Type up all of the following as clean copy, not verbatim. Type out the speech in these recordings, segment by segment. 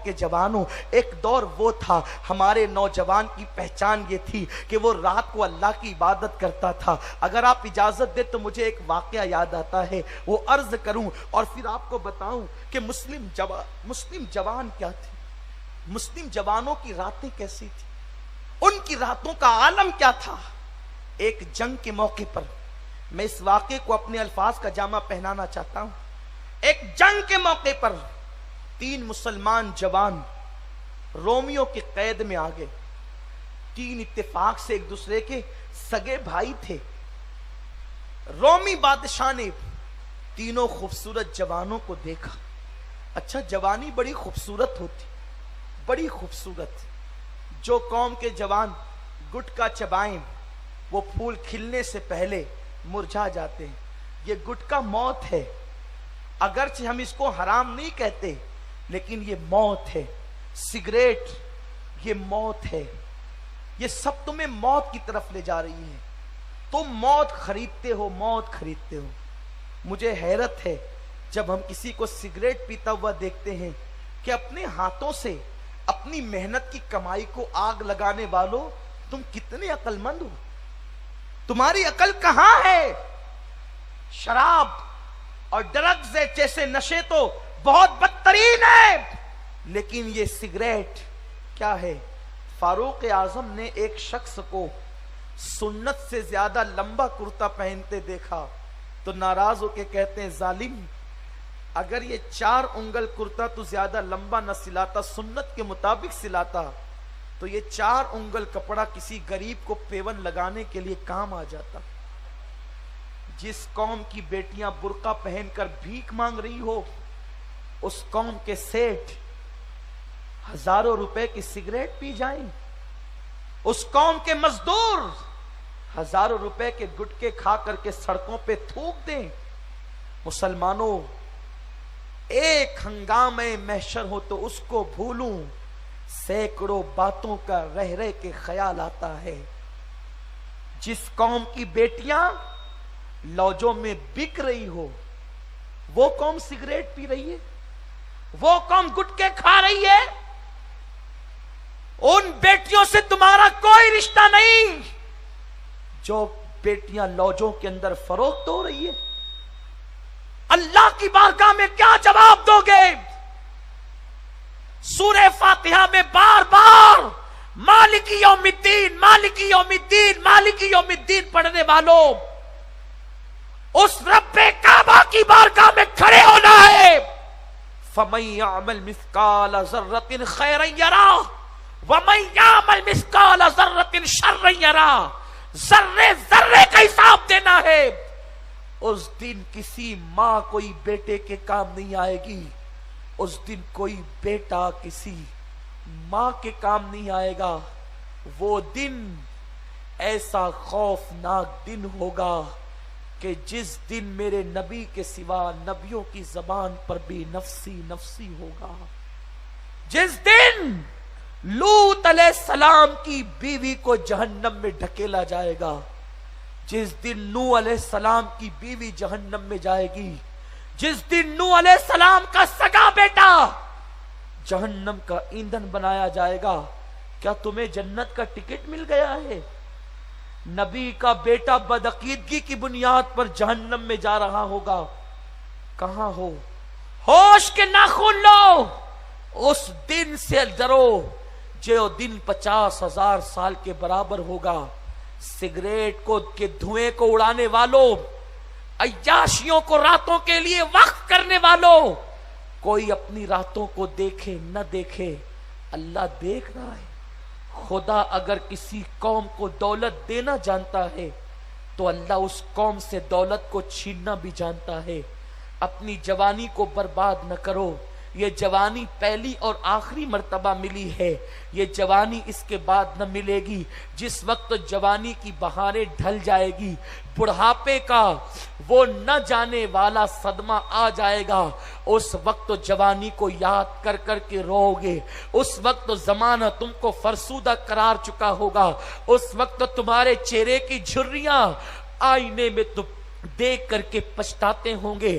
کہ جوانوں، ایک دور وہ تھا، ہمارے نوجوان کی پہچان یہ تھی کہ وہ رات کو اللہ کی عبادت کرتا تھا۔ اگر آپ اجازت دے تو مجھے ایک واقعہ یاد آتا ہے، وہ عرض کروں اور پھر آپ کو بتاؤں کہ مسلم جوان کیا تھے، مسلم جوانوں کی راتیں کیسی تھی، ان کی راتوں کا عالم کیا تھا۔ ایک جنگ کے موقع پر میں اس واقعے کو اپنے الفاظ کا جامع پہنانا چاہتا ہوں۔ ایک جنگ کے موقع پر 3 مسلمان جوان رومیوں کے قید میں آ گئے۔ 3 اتفاق سے ایک دوسرے کے سگے بھائی تھے۔ رومی بادشاہ نے تینوں خوبصورت جوانوں کو دیکھا۔ اچھا، جوانی بڑی خوبصورت ہوتی، بڑی خوبصورت۔ جو قوم کے جوان گٹکا چبائیں وہ پھول کھلنے سے پہلے مرجھا جاتے ہیں۔ یہ گٹکا موت ہے، اگرچہ ہم اس کو حرام نہیں کہتے لیکن یہ موت ہے۔ سگریٹ یہ موت ہے، یہ سب تمہیں موت کی طرف لے جا رہی ہے۔ تم موت خریدتے ہو، موت خریدتے ہو۔ مجھے حیرت ہے جب ہم کسی کو سگریٹ پیتا ہوا دیکھتے ہیں کہ اپنے ہاتھوں سے اپنی محنت کی کمائی کو آگ لگانے والوں، تم کتنے عقل مند ہو، تمہاری عقل کہاں ہے؟ شراب اور ڈرگز جیسے نشے تو بہت بدترین ہے، لیکن یہ سگریٹ کیا ہے؟ فاروق اعظم نے ایک شخص کو سنت سے زیادہ لمبا کرتا پہنتے دیکھا تو ناراض ہو کے کہتے ہیں، ظالم، اگر یہ 4 انگل کرتا تو زیادہ لمبا نہ سلاتا، سنت کے مطابق سلاتا تو یہ 4 انگل کپڑا کسی غریب کو پیون لگانے کے لیے کام آ جاتا۔ جس قوم کی بیٹیاں برقع پہن کر بھیک مانگ رہی ہو، اس قوم کے سیٹھ ہزاروں روپے کی سگریٹ پی جائیں، اس قوم کے مزدور ہزاروں روپے کے گٹکے کھا کر کے سڑکوں پہ تھوک دیں۔ مسلمانوں، ایک ہنگامے محشر ہو تو اس کو بھولوں، سینکڑوں باتوں کا رہ رہ کے خیال آتا ہے۔ جس قوم کی بیٹیاں لوجوں میں بک رہی ہو، وہ قوم سگریٹ پی رہی ہے، وہ قوم گٹکے کھا رہی ہے، ان بیٹیوں سے تمہارا کوئی رشتہ نہیں جو بیٹیاں لوجوں کے اندر فروخت ہو رہی ہے۔ اللہ کی بارگاہ میں کیا جواب دو گے؟ سورہ فاتحہ میں بار بار مالک یوم الدین، مالک یوم الدین، مالک یوم الدین پڑھنے والوں، اس رب کعبہ کی بارگاہ میں کھڑے ہونا ہے۔ فَمَن يَعْمَلْ مِثْقَالَ ذَرَّةٍ خَيْرًا يَرَهُ وَمَن يَعْمَلْ مِثْقَالَ ذَرَّةٍ شَرًّا يَرَهُ۔ ذرے ذرے کا حساب دینا ہے۔ اس دن کسی ماں کوئی بیٹے کے کام نہیں آئے گی، اس دن کوئی بیٹا کسی ماں کے کام نہیں آئے گا۔ وہ دن ایسا خوفناک دن ہوگا کہ جس دن میرے نبی کے سوا نبیوں کی زبان پر بھی نفسی نفسی ہوگا۔ جس دن لوط علیہ السلام کی بیوی کو جہنم میں ڈھکیلا جائے گا، جس دن نوح علیہ السلام کی بیوی جہنم میں جائے گی، جس دن نوح علیہ السلام کا سگا بیٹا جہنم کا ایندھن بنایا جائے گا، کیا تمہیں جنت کا ٹکٹ مل گیا ہے؟ نبی کا بیٹا بدعقیدگی کی بنیاد پر جہنم میں جا رہا ہوگا، کہاں ہو؟ ہوش کے ناخن لو، اس دن سے ڈرو جو دن 50,000 سال کے برابر ہوگا۔ سگریٹ کو کے دھوئیں کو اڑانے والوں، عیاشیوں کو راتوں کے لیے وقف کرنے والوں، کوئی اپنی راتوں کو دیکھے نہ دیکھے، اللہ دیکھ رہا ہے۔ خدا اگر کسی قوم کو دولت دینا جانتا ہے تو اللہ اس قوم سے دولت کو چھیننا بھی جانتا ہے۔ اپنی جوانی کو برباد نہ کرو، یہ جوانی پہلی اور آخری مرتبہ ملی ہے، یہ جوانی اس کے بعد نہ ملے گی۔ جس وقت جوانی کی بہاریں ڈھل جائے گی، بڑھاپے کا وہ نہ جانے والا صدمہ آ جائے گا، اس وقت جوانی کو یاد کر کر کے رو گے، اس وقت زمانہ تم کو فرسودہ قرار چکا ہوگا، اس وقت تمہارے چہرے کی جھریاں آئینے میں تم دیکھ کر کے پچھتاتے ہوں گے۔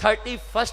31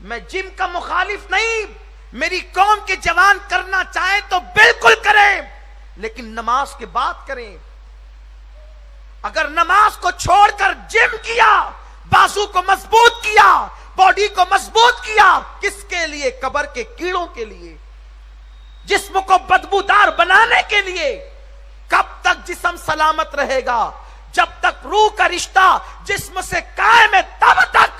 میں جم کا مخالف نہیں، میری قوم کے جوان کرنا چاہیں تو بالکل کریں، لیکن نماز کے بعد کریں۔ اگر نماز کو چھوڑ کر جم کیا، بازو کو مضبوط کیا، باڈی کو مضبوط کیا، کس کے لیے؟ قبر کے کیڑوں کے لیے، جسم کو بدبودار بنانے کے لیے۔ کب تک جسم سلامت رہے گا؟ جب تک روح کا رشتہ جسم سے قائم ہے تب تک۔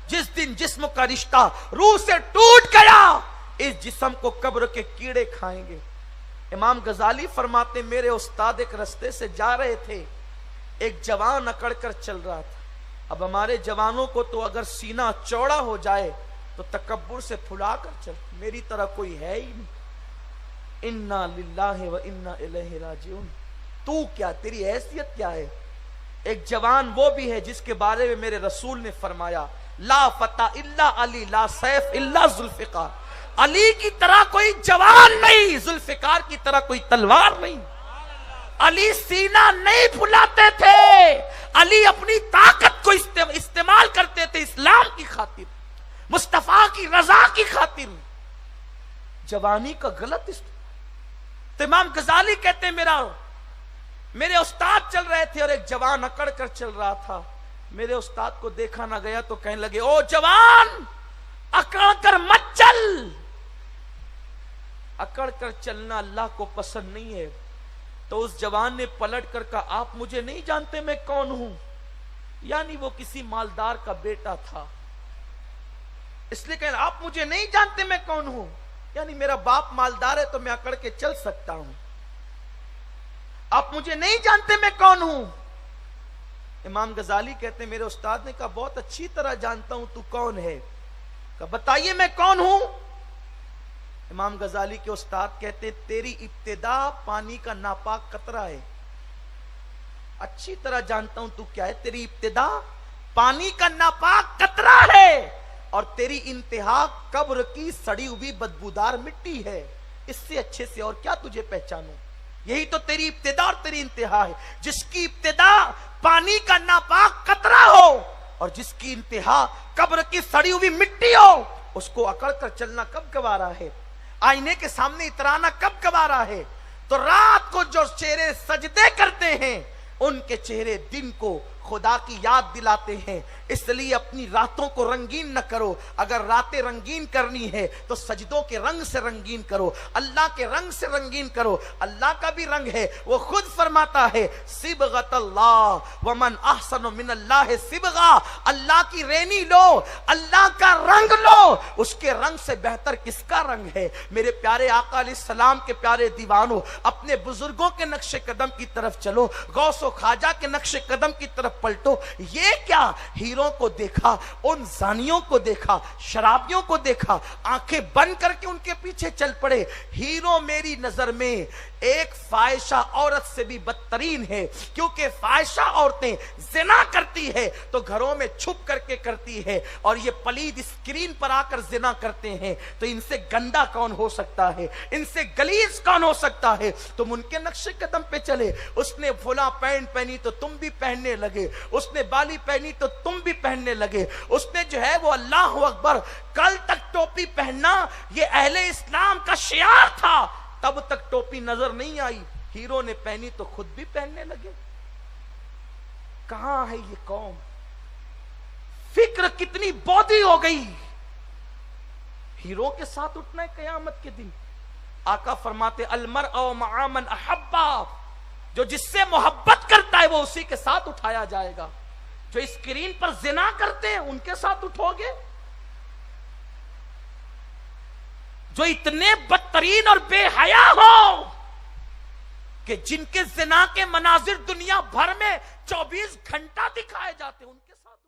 جس دن جسم کا رشتہ روح سے ٹوٹ گیا، اس جسم کو قبر کے کیڑے کھائیں گے۔ امام غزالی فرماتے میرے استاد ایک رستے سے جا رہے تھے، ایک جوان اکڑ کر چل رہا تھا۔ اب ہمارے جوانوں کو تو اگر سینہ چوڑا ہو جائے تو تکبر سے پھلا کر چل، میری طرح کوئی ہے ہی نہیں۔ انا للہ و انا الیہ راجعون۔ تو کیا، تیری حیثیت کیا ہے؟ ایک جوان وہ بھی ہے جس کے بارے میں میرے رسول نے فرمایا لا فتح الا علی لا سیف الا ذوالفقار۔ علی کی طرح کوئی جوان نہیں، ذوالفقار کی طرح کوئی تلوار نہیں۔ علی سینہ نہیں پھلاتے تھے، علی اپنی طاقت کو استعمال کرتے تھے اسلام کی خاطر، مصطفیٰ کی رضا کی خاطر۔ جوانی کا غلط تو امام غزالی کہتے ہیں میرے استاد چل رہے تھے اور ایک جوان اکڑ کر چل رہا تھا۔ میرے استاد کو دیکھا نہ گیا تو کہنے لگے او جوان، اکڑ کر مت چل۔ اکڑ کر چلنا اللہ کو پسند نہیں ہے۔ تو اس جوان نے پلٹ کر کہا آپ مجھے نہیں جانتے میں کون ہوں؟ یعنی وہ کسی مالدار کا بیٹا تھا، اس لیے کہنا آپ مجھے نہیں جانتے میں کون ہوں، یعنی میرا باپ مالدار ہے تو میں اکڑ کے چل سکتا ہوں۔ آپ مجھے نہیں جانتے میں کون ہوں؟ امام غزالی کہتے ہیں میرے استاد نے کہا بہت اچھی طرح جانتا ہوں، تو کون ہے؟ کہا بتائیے میں کون ہوں؟ امام غزالی کے استاد کہتے ہیں تیری ابتدا پانی کا ناپاک قطرہ ہے۔ اچھی طرح جانتا ہوں تو کیا ہے، تیری ابتدا پانی کا ناپاک قطرہ ہے اور تیری انتہا قبر کی سڑی ہوئی بدبودار مٹی ہے۔ اس سے اچھے سے اور کیا تجھے پہچانوں؟ یہی تو تیری ابتدا اور تیری انتہا ہے۔ جس کی ابتدا پانی کا ناپاک قطرہ ہو اور جس کی انتہا قبر کی سڑی ہوئی مٹی ہو، اس کو اکڑ کر چلنا کب گوارا ہے؟ آئینے کے سامنے اترانا کب گوارا ہے؟ تو رات کو جو چہرے سجدے کرتے ہیں ان کے چہرے دن کو خدا کی یاد دلاتے ہیں۔ اس لیے اپنی راتوں کو رنگین نہ کرو، اگر راتیں رنگین کرنی ہے تو سجدوں کے رنگ سے رنگین کرو، اللہ کے رنگ سے رنگین کرو۔ اللہ کا بھی رنگ ہے، وہ خود فرماتا ہے صبغۃ اللہ ومن احسن من اللہ صبغہ۔ اللہ کی رینی لو، اللہ کا رنگ لو، اس کے رنگ سے بہتر کس کا رنگ ہے؟ میرے پیارے آقا علیہ السلام کے پیارے دیوانوں، اپنے بزرگوں کے نقش قدم کی طرف چلو، غوث و خواجہ کے نقش قدم کی طرف پلٹو۔ یہ کیا ہیروں کو دیکھا، ان زانیوں کو دیکھا، شرابیوں کو دیکھا، آنکھیں بند کر کے ان کے پیچھے چل پڑے۔ ہیرو میری نظر میں ایک فاحشہ عورت سے بھی بدترین ہے، کیونکہ فاحشہ عورتیں زنا کرتی ہے تو گھروں میں چھپ کر کے کرتی ہے، اور یہ پلید اسکرین پر آ کر زنا کرتے ہیں۔ تو ان سے گندا کون ہو سکتا ہے؟ ان سے گلیز کون ہو سکتا ہے؟ تم ان کے نقش قدم پہ چلے۔ اس نے فلاں پینٹ پہنی تو تم بھی پہننے لگے، اس نے بالی پہنی تو تم بھی پہننے لگے، اس نے جو ہے وہ اللہ اکبر کل تک ٹوپی پہننا یہ اہل اسلام کا شعار تھا، تب تک ٹوپی نظر نہیں آئی، ہیرو نے پہنی تو خود بھی پہننے لگے۔ کہاں ہے یہ قوم؟ فکر کتنی بودی ہو گئی۔ ہیرو کے ساتھ اٹھنا ہے قیامت کے دن۔ آقا فرماتے المرء مع من احبا، جو جس سے محبت کرتا ہے وہ اسی کے ساتھ اٹھایا جائے گا۔ جو اسکرین پر زنا کرتے ہیں ان کے ساتھ اٹھو گے؟ جو اتنے بدترین اور بے حیا ہو کہ جن کے زنا کے مناظر دنیا بھر میں 24 گھنٹہ دکھائے جاتے ہیں ان کے ساتھ